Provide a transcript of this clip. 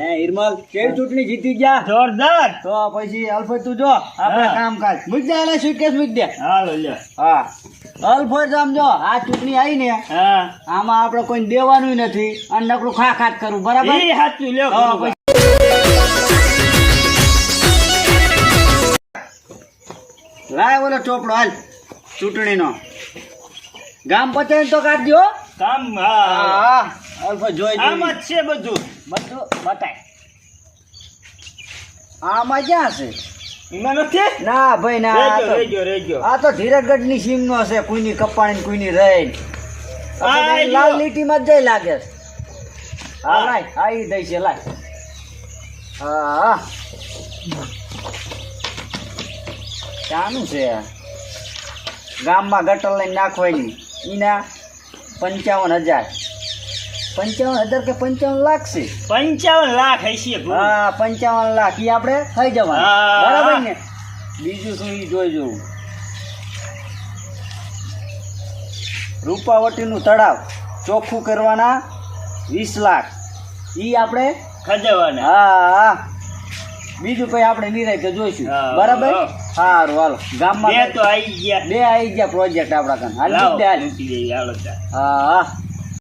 હિરમલ કેવી ચૂંટણી જીતી ગયા જોરદાર. તો પછી અલ્ફોજ તું જો આપણે કામ કાજ મૂક દે એટલે સુટકેસ મૂક દે હાલો લ્યો. હા અલ્ફોજ આમ જો આ ચૂંટણી આવી ને હા આમાં આપણે કોઈ દેવાનું નથી અને નકરું ખા ખાત કરવું બરાબર ઈ સાચું લ્યો. હા, ગુરુભાઈ. લાય ઓલો ચોપડો હાલ ચૂંટણીનો ગામ પચાસ તો કાઢજો હો. કામ હા હા અલ્ફોજ જોઈ આમ જોઈ. જ છે બધું. બધું બતાય આમાં ક્યાં છે એમાં નથી. ના ભાઈ ના આ રેજો તો- રેજો રેજો. આ તો ધીરજગઢ ની સીમ નો છે કોઈની કપાણી ને કોઈની રહી આ લાલ જો. લીટી માં જઈ લાગે છે. હા હા. લાય આ ઈ દઈ છે લાય હા શાનું છે આ? ગામમાં ગટર લઈને નાખવાની ઈના 55,000 55,000 કે 55 લાખ છે 55 લાખ હશે ગુરુ. હા 55 લાખ ઈ આપણે થઈ જવાનું હા. બરાબર ને બીજું શું ઈ જોઈ જોવું રૂપાવટીનું તળાવ ચોખ્ખું કરવાના 20 લાખ ઈ આપણે ખજવાના. હા બીજું કઈ આપણે નિરાંતે જોઈશું હા. બરાબર સારું હાલો બે ગામમાં તો આવી ગયા. બે આવી ગયા પ્રોજેક્ટ આપણા કાન હાલ લાવો, મૂક દે હાલ. મૂકી દઈએ, હાલો તાર. હા